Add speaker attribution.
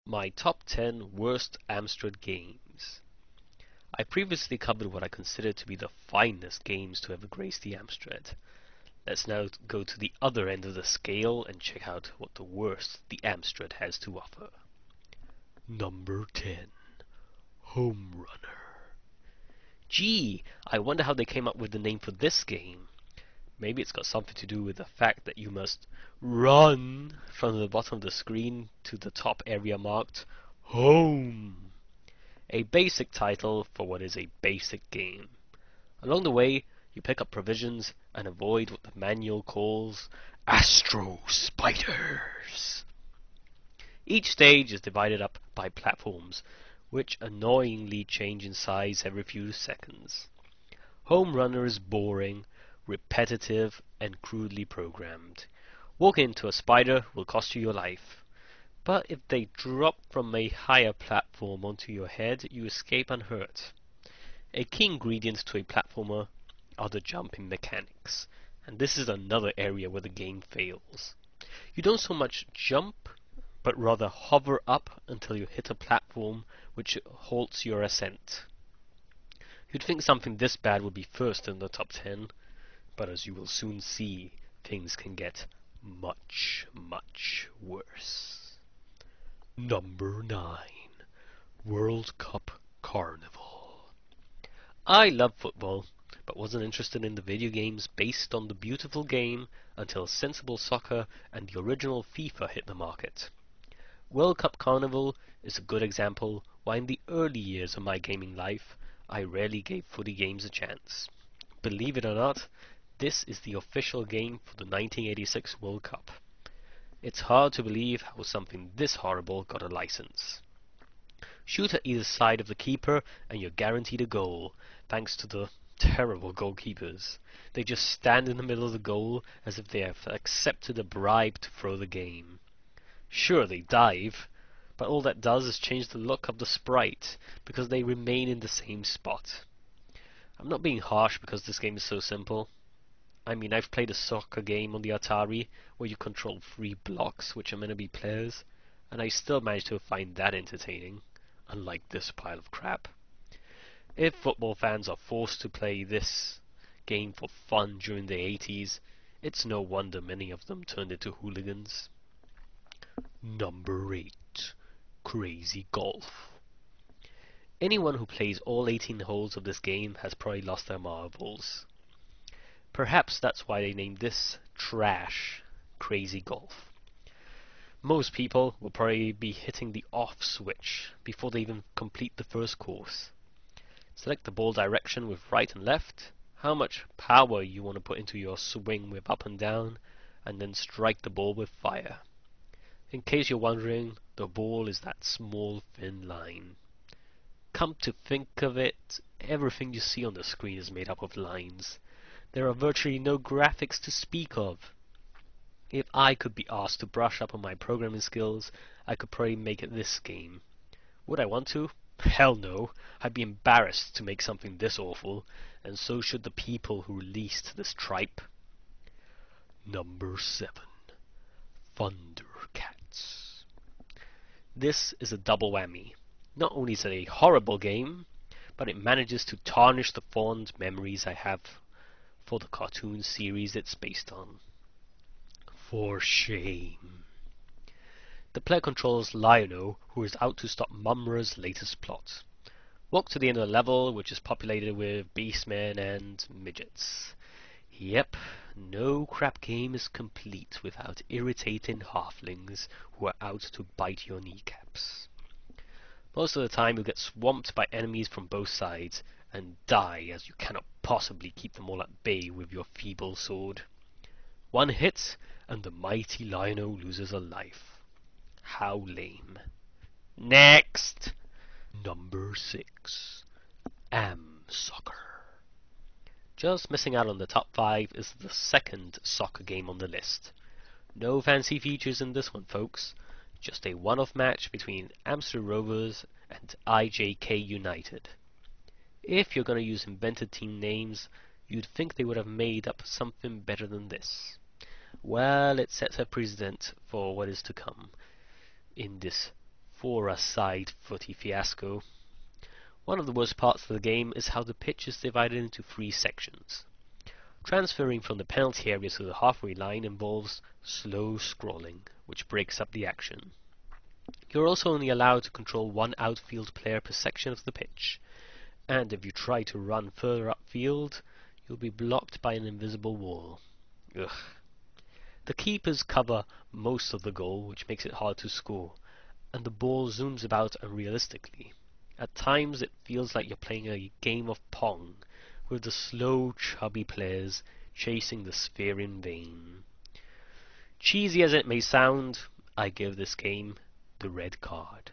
Speaker 1: My top 10 worst Amstrad games. I previously covered what I consider to be the finest games to ever grace the Amstrad. Let's now go to the other end of the scale and check out what the worst the Amstrad has to offer. Number 10. Home Runner. Gee, I wonder how they came up with the name for this game. Maybe it's got something to do with the fact that you must run from the bottom of the screen to the top area marked Home. A basic title for what is a basic game. Along the way, you pick up provisions and avoid what the manual calls Astro Spiders. Each stage is divided up by platforms, which annoyingly change in size every few seconds. Home Runner is boring, repetitive, and crudely programmed. Walking into a spider will cost you your life, but if they drop from a higher platform onto your head, you escape unhurt. A key ingredient to a platformer are the jumping mechanics, and this is another area where the game fails. You don't so much jump, but rather hover up until you hit a platform which halts your ascent. You'd think something this bad would be first in the top 10, but as you will soon see, things can get much, much worse. Number 9. World Cup Carnival. I love football, but wasn't interested in the video games based on the beautiful game until Sensible Soccer and the original FIFA hit the market. World Cup Carnival is a good example why in the early years of my gaming life I rarely gave footy games a chance. Believe it or not, this is the official game for the 1986 World Cup. It's hard to believe how something this horrible got a license. Shoot at either side of the keeper and you're guaranteed a goal, thanks to the terrible goalkeepers. They just stand in the middle of the goal as if they have accepted a bribe to throw the game. Sure, they dive, but all that does is change the look of the sprite, because they remain in the same spot. I'm not being harsh because this game is so simple. I mean, I've played a soccer game on the Atari where you control 3 blocks which are meant to be players, and I still managed to find that entertaining, unlike this pile of crap. If football fans are forced to play this game for fun during the 80s, it's no wonder many of them turned into hooligans. Number 8. Crazy Golf. Anyone who plays all 18 holes of this game has probably lost their marbles. Perhaps that's why they named this trash Crazy Golf. Most people will probably be hitting the off switch before they even complete the first course. Select the ball direction with right and left, how much power you want to put into your swing with up and down, and then strike the ball with fire. In case you're wondering, the ball is that small thin line. Come to think of it, everything you see on the screen is made up of lines. There are virtually no graphics to speak of. If I could be asked to brush up on my programming skills, I could probably make it this game. Would I want to? Hell no. I'd be embarrassed to make something this awful, and so should the people who released this tripe. Number 7. Thundercats. This is a double whammy. Not only is it a horrible game, but it manages to tarnish the fond memories I have for the cartoon series it's based on. For shame. The player controls Lionel, who is out to stop Mumra's latest plot. Walk to the end of the level, which is populated with beastmen and midgets. Yep, no crap game is complete without irritating halflings who are out to bite your kneecaps. Most of the time you'll get swamped by enemies from both sides and die as you cannot possibly keep them all at bay with your feeble sword. One hit and the mighty Lionel loses a life. How lame. Next! Number 6. Soccer. Just missing out on the top 5 is the second soccer game on the list. No fancy features in this one, folks. Just a one-off match between Amstrad Rovers and IJK United. If you're going to use invented team names, you'd think they would have made up something better than this. Well, it sets a precedent for what is to come in this for a side footy fiasco. One of the worst parts of the game is how the pitch is divided into 3 sections. Transferring from the penalty area to the halfway line involves slow scrolling, which breaks up the action. You're also only allowed to control 1 outfield player per section of the pitch, and if you try to run further upfield, you'll be blocked by an invisible wall. Ugh. The keepers cover most of the goal, which makes it hard to score, and the ball zooms about unrealistically. At times it feels like you're playing a game of Pong, with the slow, chubby players chasing the sphere in vain. Cheesy as it may sound, I give this game the red card.